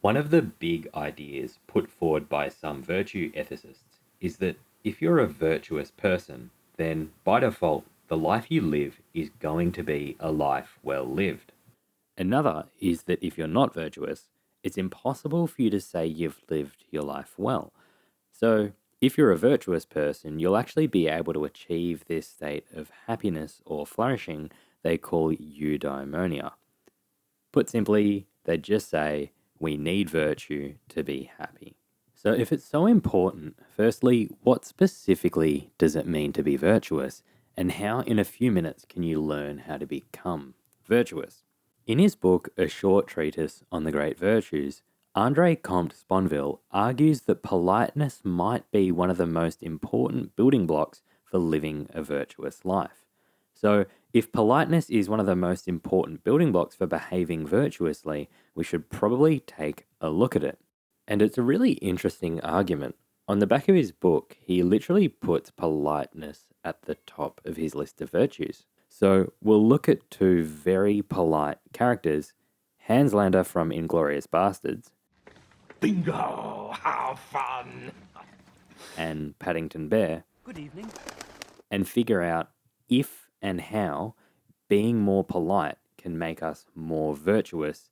One of the big ideas put forward by some virtue ethicists is that if you're a virtuous person, then by default, the life you live is going to be a life well lived. Another is that if you're not virtuous, it's impossible for you to say you've lived your life well. So, if you're a virtuous person, you'll actually be able to achieve this state of happiness or flourishing they call eudaimonia. Put simply, they just say, we need virtue to be happy. So if it's so important, firstly, what specifically does it mean to be virtuous? And how in a few minutes can you learn how to become virtuous? In his book, A Short Treatise on the Great Virtues, Comte-Sponville argues that politeness might be one of the most important building blocks for living a virtuous life. So, if politeness is one of the most important building blocks for behaving virtuously, we should probably take a look at it. And it's a really interesting argument. On the back of his book, he literally puts politeness at the top of his list of virtues. So, we'll look at two very polite characters, Hans Landa from Inglourious Bastards, Bingo! How fun! and Paddington Bear, Good evening. and figure out if and how being more polite can make us more virtuous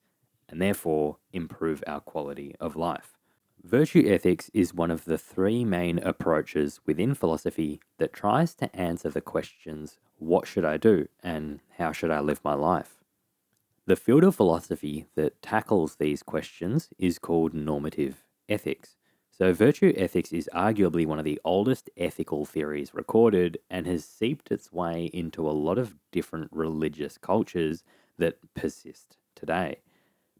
and therefore improve our quality of life. Virtue ethics is one of the three main approaches within philosophy that tries to answer the questions, what should I do and how should I live my life? The field of philosophy that tackles these questions is called normative ethics. So virtue ethics is arguably one of the oldest ethical theories recorded and has seeped its way into a lot of different religious cultures that persist today,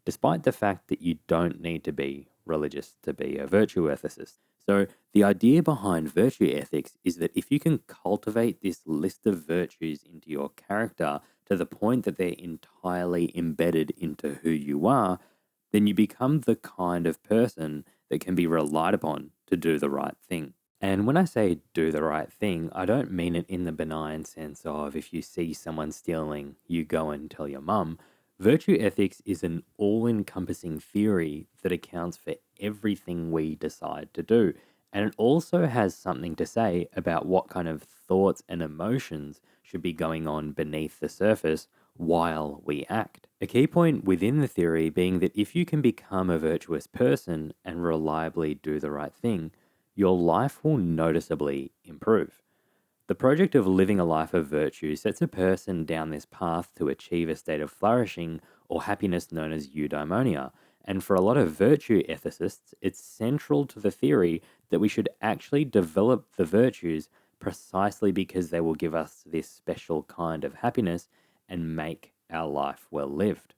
despite the fact that you don't need to be religious to be a virtue ethicist. So the idea behind virtue ethics is that if you can cultivate this list of virtues into your character to the point that they're entirely embedded into who you are, then you become the kind of person that can be relied upon to do the right thing. And when I say do the right thing, I don't mean it in the benign sense of if you see someone stealing, you go and tell your mum. Virtue ethics is an all-encompassing theory that accounts for everything we decide to do. And it also has something to say about what kind of thoughts and emotions should be going on beneath the surface while we act. A key point within the theory being that if you can become a virtuous person and reliably do the right thing, your life will noticeably improve. The project of living a life of virtue sets a person down this path to achieve a state of flourishing or happiness known as eudaimonia. And for a lot of virtue ethicists, it's central to the theory that we should actually develop the virtues precisely because they will give us this special kind of happiness and make our life well lived.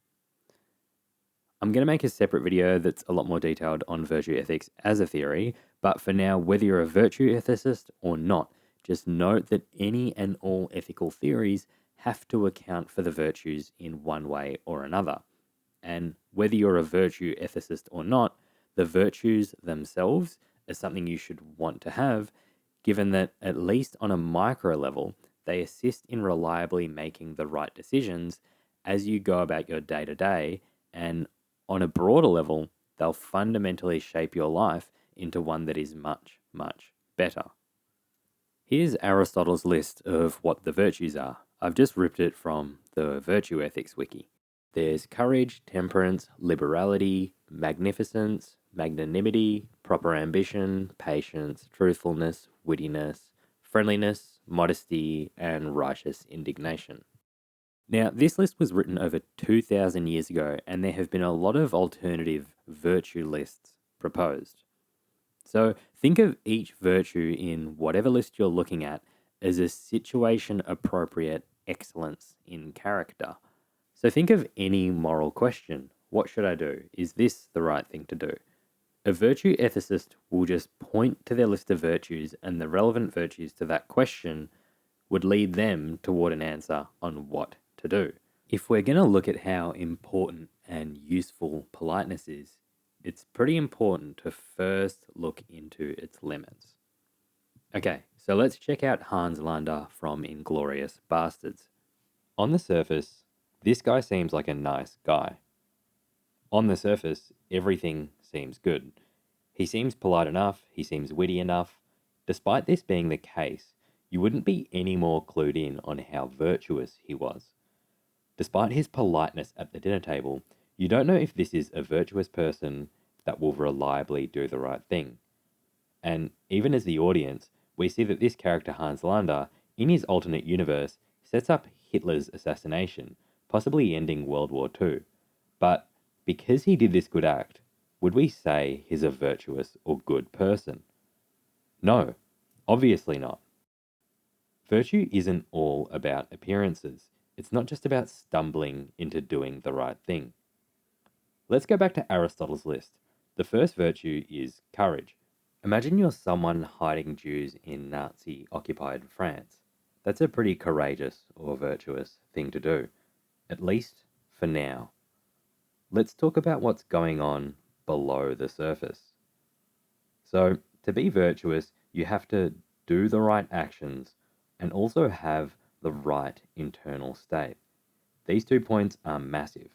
I'm going to make a separate video that's a lot more detailed on virtue ethics as a theory, but for now, whether you're a virtue ethicist or not, just note that any and all ethical theories have to account for the virtues in one way or another. And whether you're a virtue ethicist or not, the virtues themselves are something you should want to have, given that at least on a micro level, they assist in reliably making the right decisions as you go about your day-to-day, and on a broader level, they'll fundamentally shape your life into one that is much, much better. Here's Aristotle's list of what the virtues are. I've just ripped it from the Virtue Ethics Wiki. There's courage, temperance, liberality, magnificence, magnanimity, proper ambition, patience, truthfulness, wittiness, friendliness, modesty, and righteous indignation. Now, this list was written over 2,000 years ago, and there have been a lot of alternative virtue lists proposed. So think of each virtue in whatever list you're looking at as a situation-appropriate excellence in character. So think of any moral question. What should I do? Is this the right thing to do? A virtue ethicist will just point to their list of virtues, and the relevant virtues to that question would lead them toward an answer on what to do. If we're going to look at how important and useful politeness is, it's pretty important to first look into its limits. Okay, so let's check out Hans Landa from Inglourious Bastards. On the surface, this guy seems like a nice guy. On the surface, everything seems good. He seems polite enough, he seems witty enough. Despite this being the case, you wouldn't be any more clued in on how virtuous he was. Despite his politeness at the dinner table, you don't know if this is a virtuous person that will reliably do the right thing. And even as the audience, we see that this character Hans Landa, in his alternate universe, sets up Hitler's assassination, possibly ending World War II. But because he did this good act, would we say he's a virtuous or good person? No, obviously not. Virtue isn't all about appearances. It's not just about stumbling into doing the right thing. Let's go back to Aristotle's list. The first virtue is courage. Imagine you're someone hiding Jews in Nazi occupied France. That's a pretty courageous or virtuous thing to do, at least for now. Let's talk about what's going on below the surface. So, to be virtuous, you have to do the right actions and also have the right internal state. These 2 points are massive.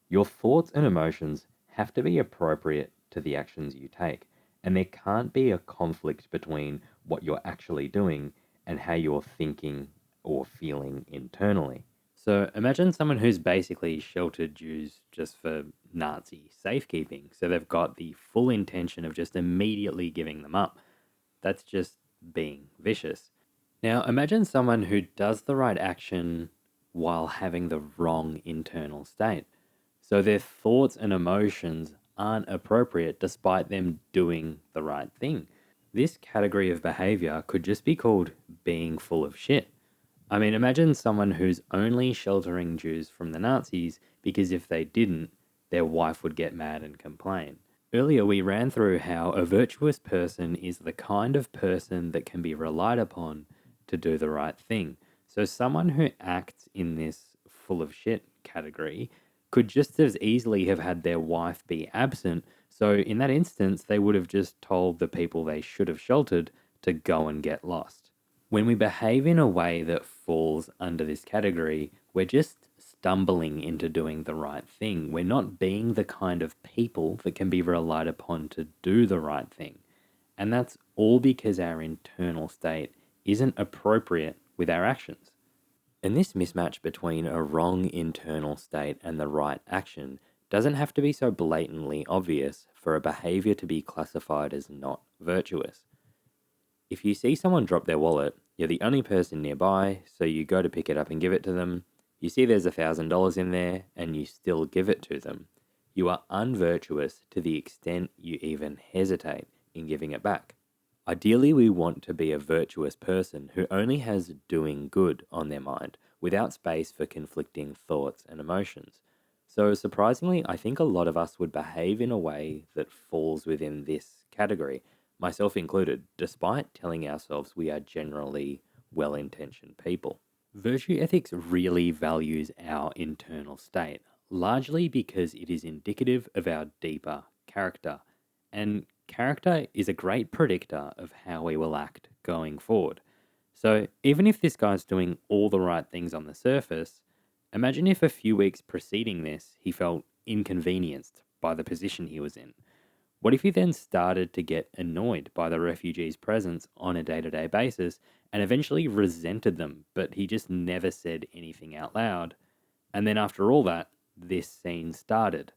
Your thoughts and emotions have to be appropriate to the actions you take, and there can't be a conflict between what you're actually doing and how you're thinking or feeling internally. So imagine someone who's basically sheltered Jews just for Nazi safekeeping. So they've got the full intention of just immediately giving them up. That's just being vicious. Now imagine someone who does the right action while having the wrong internal state. So their thoughts and emotions aren't appropriate despite them doing the right thing. This category of behavior could just be called being full of shit. I mean, imagine someone who's only sheltering Jews from the Nazis because if they didn't, their wife would get mad and complain. Earlier, we ran through how a virtuous person is the kind of person that can be relied upon to do the right thing. So, someone who acts in this full of shit category could just as easily have had their wife be absent. So, in that instance, they would have just told the people they should have sheltered to go and get lost. When we behave in a way that falls under this category, we're just stumbling into doing the right thing. We're not being the kind of people that can be relied upon to do the right thing. And that's all because our internal state isn't appropriate with our actions. And this mismatch between a wrong internal state and the right action doesn't have to be so blatantly obvious for a behavior to be classified as not virtuous. If you see someone drop their wallet, you're the only person nearby, so you go to pick it up and give it to them. You see there's $1,000 in there, and you still give it to them. You are unvirtuous to the extent you even hesitate in giving it back. Ideally, we want to be a virtuous person who only has doing good on their mind, without space for conflicting thoughts and emotions. So surprisingly, I think a lot of us would behave in a way that falls within this category, myself included, despite telling ourselves we are generally well-intentioned people. Virtue ethics really values our internal state, largely because it is indicative of our deeper character. And character is a great predictor of how we will act going forward. So even if this guy's doing all the right things on the surface, imagine if a few weeks preceding this he felt inconvenienced by the position he was in. What if he then started to get annoyed by the refugees' presence on a day-to-day basis and eventually resented them, but he just never said anything out loud? And then after all that, this scene started.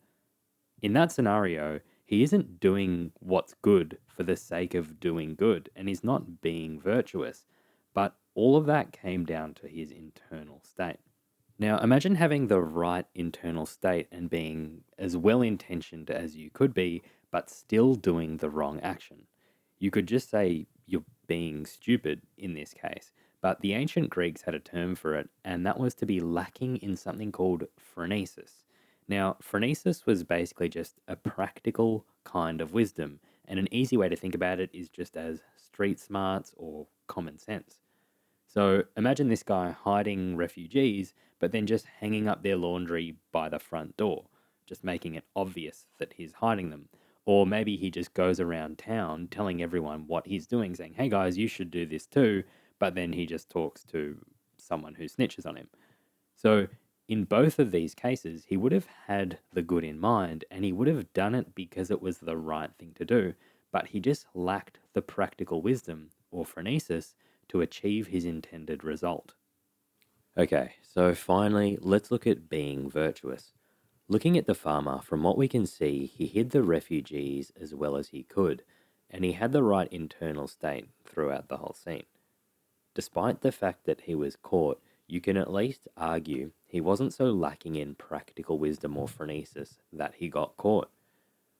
In that scenario, he isn't doing what's good for the sake of doing good, and he's not being virtuous. But all of that came down to his internal state. Now, imagine having the right internal state and being as well intentioned as you could be, but still doing the wrong action. You could just say you're being stupid in this case, but the ancient Greeks had a term for it, and that was to be lacking in something called phronesis. Now, phronesis was basically just a practical kind of wisdom, and an easy way to think about it is just as street smarts or common sense. So imagine this guy hiding refugees, but then just hanging up their laundry by the front door, just making it obvious that he's hiding them. Or maybe he just goes around town telling everyone what he's doing, saying, hey guys, you should do this too, but then he just talks to someone who snitches on him. So In both of these cases, he would have had the good in mind and he would have done it because it was the right thing to do, but he just lacked the practical wisdom or phronesis to achieve his intended result. Okay, so finally, let's look at being virtuous. Looking at the farmer, from what we can see, he hid the refugees as well as he could, and he had the right internal state throughout the whole scene. Despite the fact that he was caught, you can at least argue he wasn't so lacking in practical wisdom or phronesis that he got caught.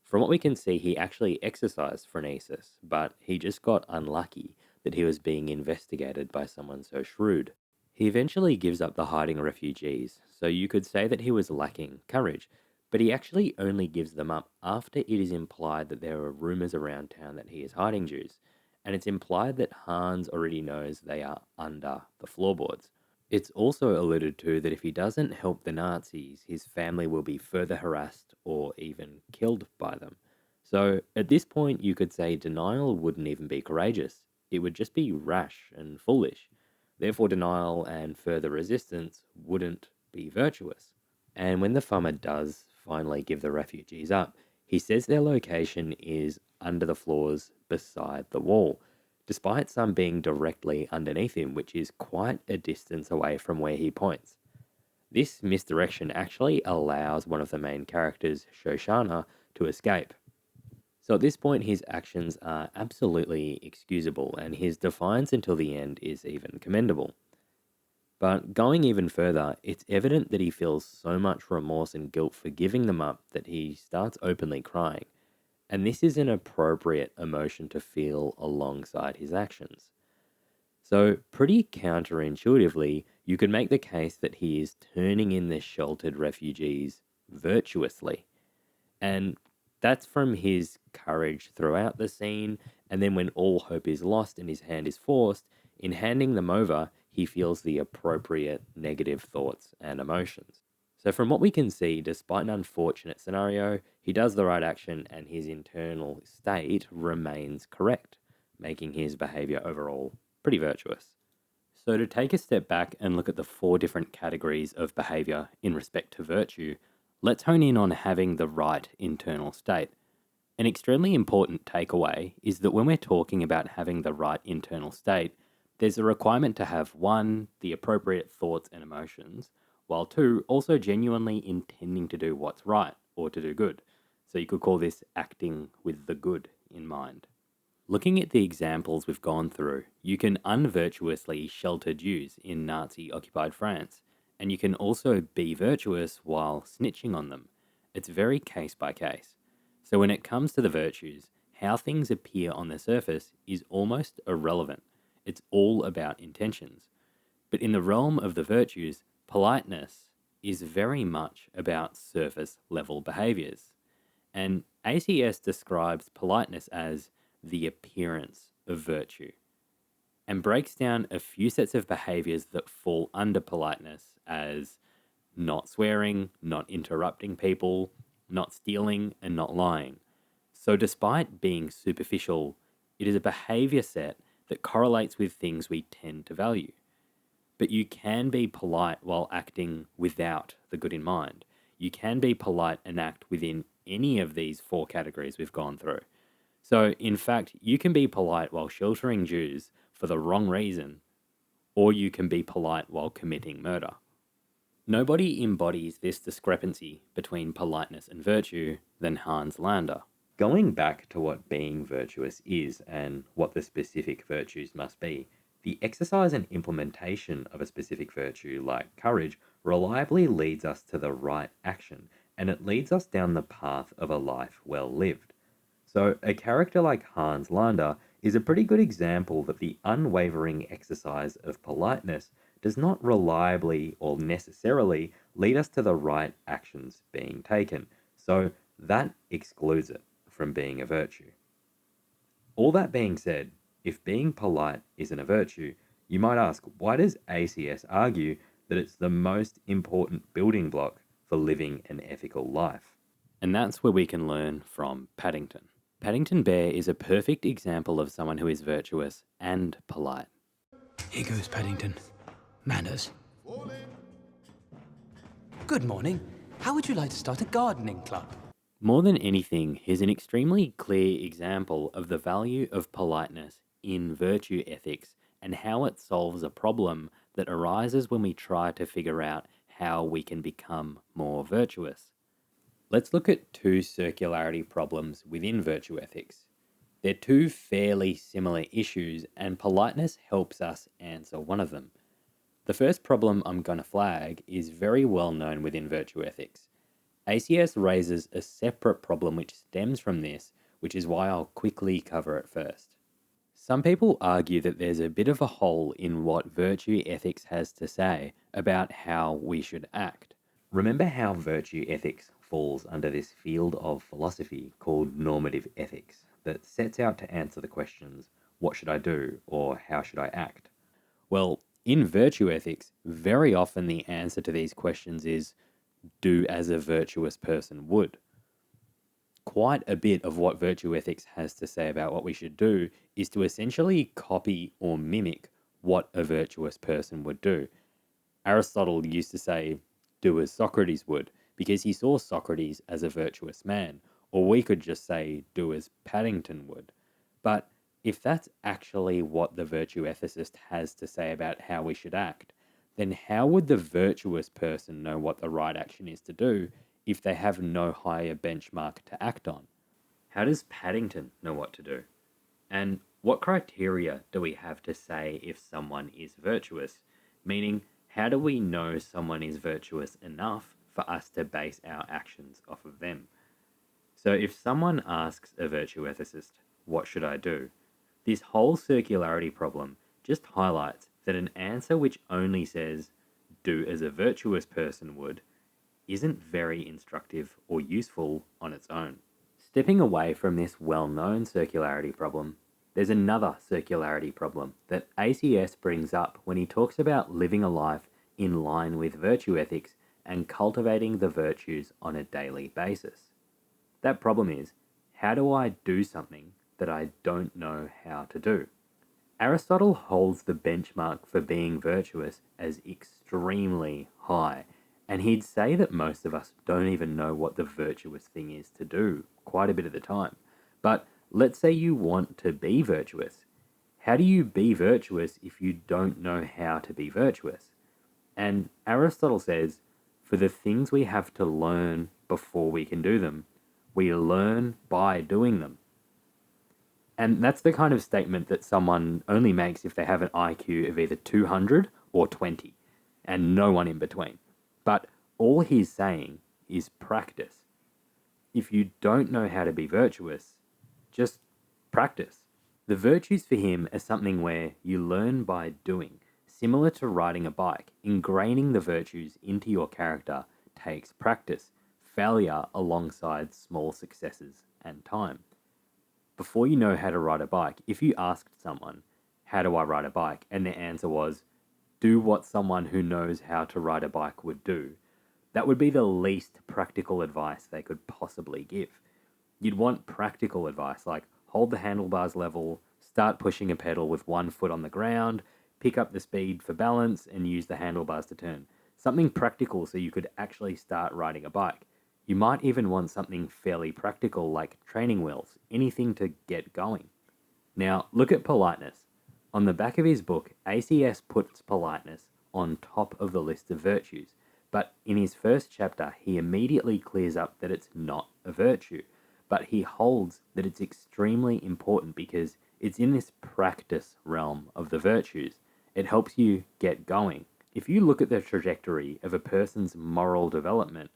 From what we can see, he actually exercised phronesis, but he just got unlucky that he was being investigated by someone so shrewd. He eventually gives up the hiding refugees, so you could say that he was lacking courage, but he actually only gives them up after it is implied that there are rumors around town that he is hiding Jews, and it's implied that Hans already knows they are under the floorboards. It's also alluded to that if he doesn't help the Nazis, his family will be further harassed or even killed by them. So at this point, you could say denial wouldn't even be courageous. It would just be rash and foolish. Therefore, denial and further resistance wouldn't be virtuous. And when the farmer does finally give the refugees up, he says their location is under the floors beside the wall, despite some being directly underneath him, which is quite a distance away from where he points. This misdirection actually allows one of the main characters, Shoshana, to escape. So at this point, his actions are absolutely excusable, and his defiance until the end is even commendable. But going even further, it's evident that he feels so much remorse and guilt for giving them up that he starts openly crying. And this is an appropriate emotion to feel alongside his actions. So, pretty counterintuitively, you could make the case that he is turning in the sheltered refugees virtuously. And that's from his courage throughout the scene, and then when all hope is lost and his hand is forced, in handing them over, he feels the appropriate negative thoughts and emotions. So, from what we can see, despite an unfortunate scenario, he does the right action and his internal state remains correct, making his behavior overall pretty virtuous. So, to take a step back and look at the four different categories of behavior in respect to virtue, let's hone in on having the right internal state. An extremely important takeaway is that when we're talking about having the right internal state, there's a requirement to have one, the appropriate thoughts and emotions, while two, also genuinely intending to do what's right or to do good. So you could call this acting with the good in mind. Looking at the examples we've gone through, you can unvirtuously shelter Jews in Nazi-occupied France, and you can also be virtuous while snitching on them. It's very case by case. So when it comes to the virtues, how things appear on the surface is almost irrelevant. It's all about intentions. But in the realm of the virtues, politeness is very much about surface level behaviors. And ACS describes politeness as the appearance of virtue and breaks down a few sets of behaviors that fall under politeness as not swearing, not interrupting people, not stealing, and not lying. So, despite being superficial, it is a behavior set that correlates with things we tend to value. But you can be polite while acting without the good in mind. You can be polite and act within any of these four categories we've gone through. So, in fact, you can be polite while sheltering Jews for the wrong reason, or you can be polite while committing murder. Nobody embodies this discrepancy between politeness and virtue than Hans Landa. Going back to what being virtuous is and what the specific virtues must be, the exercise and implementation of a specific virtue, like courage, reliably leads us to the right action, and it leads us down the path of a life well lived. So, a character like Hans Landa is a pretty good example that the unwavering exercise of politeness does not reliably or necessarily lead us to the right actions being taken. So, that excludes it from being a virtue. All that being said, if being polite isn't a virtue, you might ask, why does ACS argue that it's the most important building block for living an ethical life? And that's where we can learn from Paddington. Paddington Bear is a perfect example of someone who is virtuous and polite. Here goes Paddington. Manners. Good morning. How would you like to start a gardening club? More than anything, here's an extremely clear example of the value of politeness in virtue ethics and how it solves a problem that arises when we try to figure out how we can become more virtuous. Let's look at two circularity problems within virtue ethics. They're two fairly similar issues, and politeness helps us answer one of them. The first problem I'm going to flag is very well known within virtue ethics. ACS raises a separate problem which stems from this, which is why I'll quickly cover it first. Some people argue that there's a bit of a hole in what virtue ethics has to say about how we should act. Remember how virtue ethics falls under this field of philosophy called normative ethics that sets out to answer the questions, what should I do or how should I act? Well, in virtue ethics, very often the answer to these questions is do as a virtuous person would. Quite a bit of what virtue ethics has to say about what we should do is to essentially copy or mimic what a virtuous person would do. Aristotle used to say, do as Socrates would, because he saw Socrates as a virtuous man, or we could just say, do as Paddington would. But if that's actually what the virtue ethicist has to say about how we should act, then how would the virtuous person know what the right action is to do if they have no higher benchmark to act on? How does Paddington know what to do? And what criteria do we have to say if someone is virtuous? Meaning, how do we know someone is virtuous enough for us to base our actions off of them? So if someone asks a virtue ethicist, what should I do? This whole circularity problem just highlights that an answer which only says, do as a virtuous person would, isn't very instructive or useful on its own. Stepping away from this well-known circularity problem, there's another circularity problem that ACS brings up when he talks about living a life in line with virtue ethics and cultivating the virtues on a daily basis. That problem is, how do I do something that I don't know how to do? Aristotle holds the benchmark for being virtuous as extremely high, and he'd say that most of us don't even know what the virtuous thing is to do quite a bit of the time. But let's say you want to be virtuous. How do you be virtuous if you don't know how to be virtuous? And Aristotle says, for the things we have to learn before we can do them, we learn by doing them. And that's the kind of statement that someone only makes if they have an IQ of either 200 or 20, and no one in between. But all he's saying is practice. If you don't know how to be virtuous, just practice. The virtues for him are something where you learn by doing. Similar to riding a bike, ingraining the virtues into your character takes practice, failure alongside small successes and time. Before you know how to ride a bike, if you asked someone, how do I ride a bike? And their answer was, do what someone who knows how to ride a bike would do, that would be the least practical advice they could possibly give. You'd want practical advice like hold the handlebars level, start pushing a pedal with one foot on the ground, pick up the speed for balance, and use the handlebars to turn. Something practical so you could actually start riding a bike. You might even want something fairly practical like training wheels, anything to get going. Now, look at politeness. On the back of his book, ACS puts politeness on top of the list of virtues, but in his first chapter, he immediately clears up that it's not a virtue, but he holds that it's extremely important because it's in this practice realm of the virtues. It helps you get going. If you look at the trajectory of a person's moral development,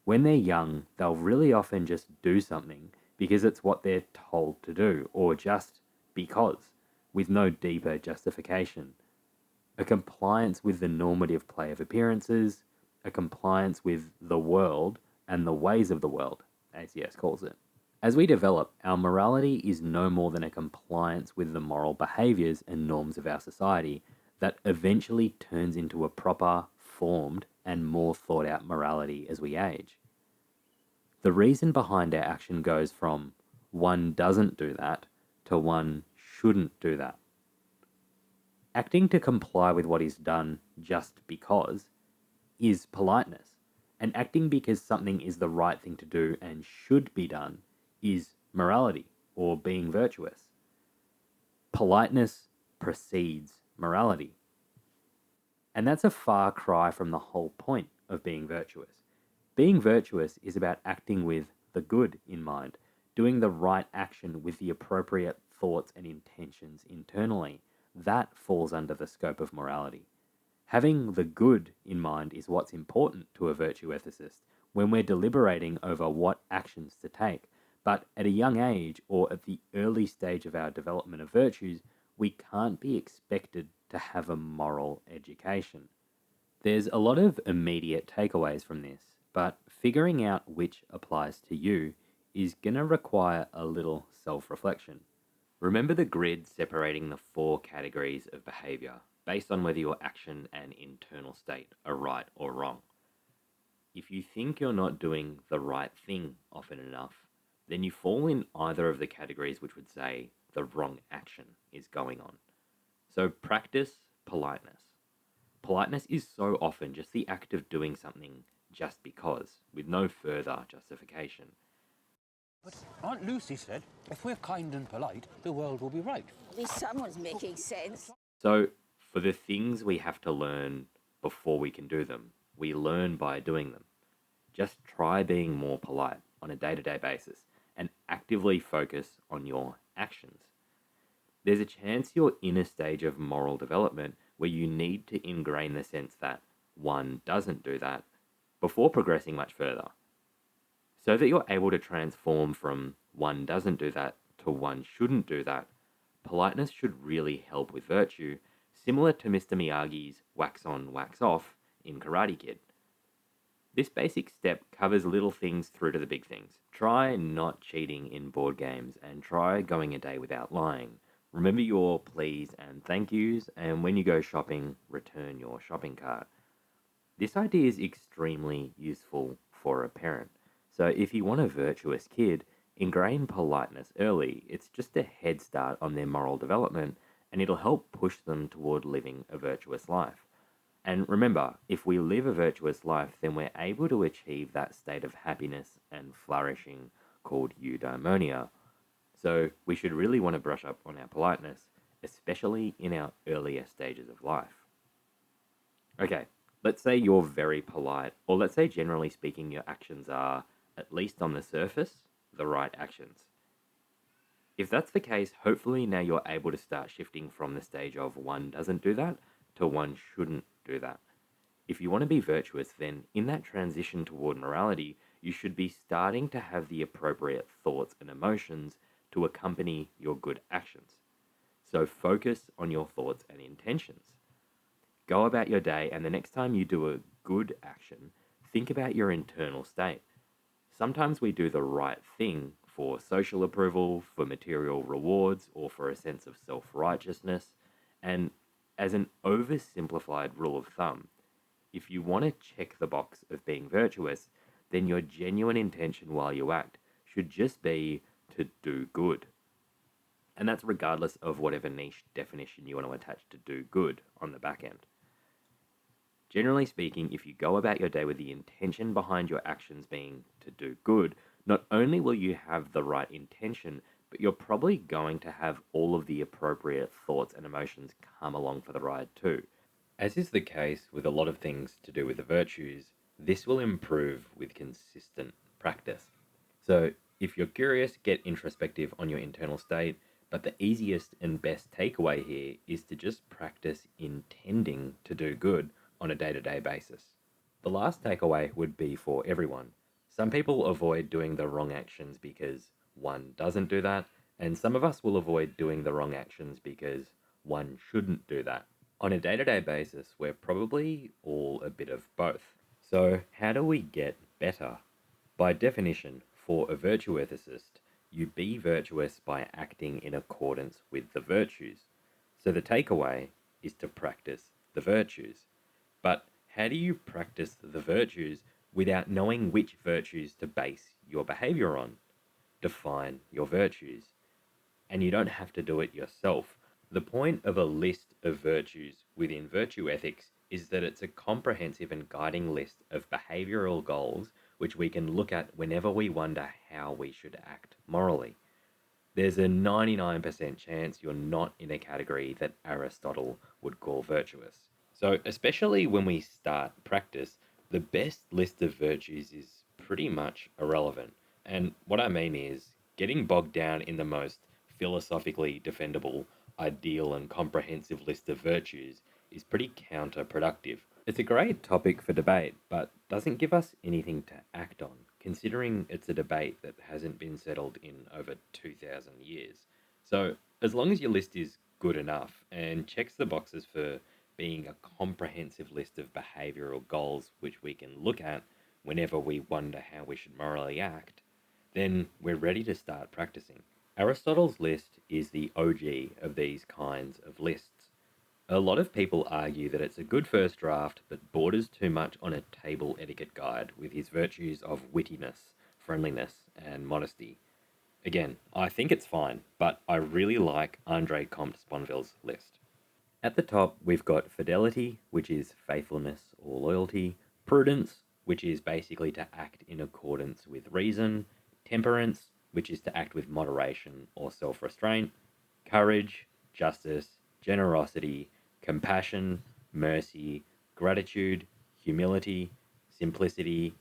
when they're young, they'll really often just do something because it's what they're told to do, or just because, with no deeper justification. A compliance with the normative play of appearances, a compliance with the world and the ways of the world, ACS calls it. As we develop, our morality is no more than a compliance with the moral behaviors and norms of our society that eventually turns into a proper, formed, and more thought out morality as we age. The reason behind our action goes from one doesn't do that to one shouldn't do that. Acting to comply with what is done just because is politeness. And acting because something is the right thing to do and should be done is morality or being virtuous. Politeness precedes morality. And that's a far cry from the whole point of being virtuous. Being virtuous is about acting with the good in mind, doing the right action with the appropriate thoughts and intentions internally. That falls under the scope of morality. Having the good in mind is what's important to a virtue ethicist when we're deliberating over what actions to take. But at a young age or at the early stage of our development of virtues, we can't be expected to have a moral education. There's a lot of immediate takeaways from this, but figuring out which applies to you is going to require a little self reflection. Remember the grid separating the four categories of behavior based on whether your action and internal state are right or wrong. If you think you're not doing the right thing often enough, then you fall in either of the categories which would say the wrong action is going on. So practice politeness. Politeness is so often just the act of doing something just because, with no further justification. But Aunt Lucy said, if we're kind and polite, the world will be right. At least someone's making sense. So, for the things we have to learn before we can do them, we learn by doing them. Just try being more polite on a day-to-day basis and actively focus on your actions. There's a chance you're in a stage of moral development where you need to ingrain the sense that one doesn't do that before progressing much further. So that you're able to transform from one doesn't do that to one shouldn't do that, politeness should really help with virtue, similar to Mr. Miyagi's wax on, wax off in Karate Kid. This basic step covers little things through to the big things. Try not cheating in board games and try going a day without lying. Remember your please and thank yous, and when you go shopping, return your shopping cart. This idea is extremely useful for a parent. So if you want a virtuous kid, ingrain politeness early. It's just a head start on their moral development, and it'll help push them toward living a virtuous life. And remember, if we live a virtuous life, then we're able to achieve that state of happiness and flourishing called eudaimonia. So we should really want to brush up on our politeness, especially in our earlier stages of life. Okay, let's say you're very polite, or let's say generally speaking your actions are, at least on the surface, the right actions. If that's the case, hopefully now you're able to start shifting from the stage of one doesn't do that to one shouldn't do that. If you want to be virtuous, then in that transition toward morality, you should be starting to have the appropriate thoughts and emotions to accompany your good actions. So focus on your thoughts and intentions. Go about your day, and the next time you do a good action, think about your internal state. Sometimes we do the right thing for social approval, for material rewards, or for a sense of self-righteousness. And as an oversimplified rule of thumb, if you want to check the box of being virtuous, then your genuine intention while you act should just be to do good. And that's regardless of whatever niche definition you want to attach to do good on the back end. Generally speaking, if you go about your day with the intention behind your actions being to do good, not only will you have the right intention, but you're probably going to have all of the appropriate thoughts and emotions come along for the ride too. As is the case with a lot of things to do with the virtues, this will improve with consistent practice. So if you're curious, get introspective on your internal state, but the easiest and best takeaway here is to just practice intending to do good on a day-to-day basis. The last takeaway would be for everyone. Some people avoid doing the wrong actions because one doesn't do that, and some of us will avoid doing the wrong actions because one shouldn't do that. On a day-to-day basis, we're probably all a bit of both. So how do we get better? By definition, for a virtue ethicist, you be virtuous by acting in accordance with the virtues. So the takeaway is to practice the virtues. But how do you practice the virtues without knowing which virtues to base your behavior on? Define your virtues. And you don't have to do it yourself. The point of a list of virtues within virtue ethics is that it's a comprehensive and guiding list of behavioral goals which we can look at whenever we wonder how we should act morally. There's a 99% chance you're not in a category that Aristotle would call virtuous. So, especially when we start practice, the best list of virtues is pretty much irrelevant. And what I mean is, getting bogged down in the most philosophically defendable, ideal, and comprehensive list of virtues is pretty counterproductive. It's a great topic for debate, but doesn't give us anything to act on, considering it's a debate that hasn't been settled in over 2,000 years. So, as long as your list is good enough and checks the boxes for being a comprehensive list of behavioral goals which we can look at whenever we wonder how we should morally act, then we're ready to start practicing. Aristotle's list is the OG of these kinds of lists. A lot of people argue that it's a good first draft, but borders too much on a table etiquette guide with his virtues of wittiness, friendliness, and modesty. Again, I think it's fine, but I really like Andre Comte-Sponville's list. At the top, we've got fidelity, which is faithfulness or loyalty, prudence, which is basically to act in accordance with reason, temperance, which is to act with moderation or self restraint, courage, justice, generosity, compassion, mercy, gratitude, humility, simplicity,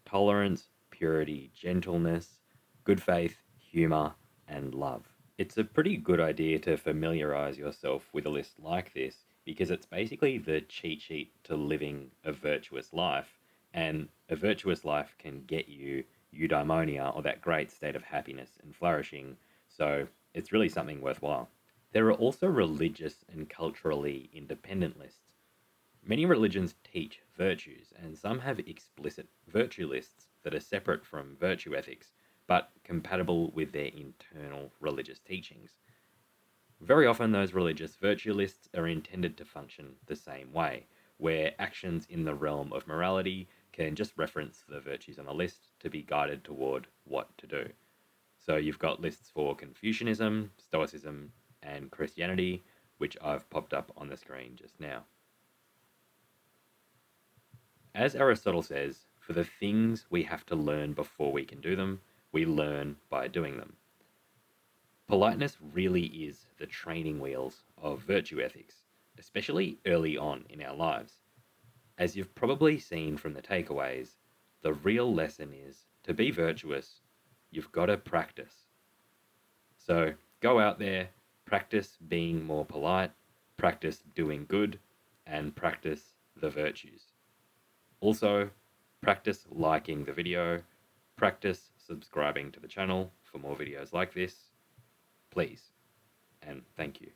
tolerance, purity, gentleness, good faith, humor, and love. It's a pretty good idea to familiarize yourself with a list like this because it's basically the cheat sheet to living a virtuous life, and a virtuous life can get you eudaimonia, or that great state of happiness and flourishing, so it's really something worthwhile. There are also religious and culturally independent lists. Many religions teach virtues, and some have explicit virtue lists that are separate from virtue ethics, but compatible with their internal religious teachings. Very often, those religious virtue lists are intended to function the same way, where actions in the realm of morality can just reference the virtues on the list to be guided toward what to do. So you've got lists for Confucianism, Stoicism, and Christianity, which I've popped up on the screen just now. As Aristotle says, for the things we have to learn before we can do them, we learn by doing them. Politeness really is the training wheels of virtue ethics, especially early on in our lives. As you've probably seen from the takeaways, the real lesson is to be virtuous, you've got to practice. So go out there, practice being more polite, practice doing good, and practice the virtues. Also, practice liking the video, practice subscribing to the channel for more videos like this, please, and thank you.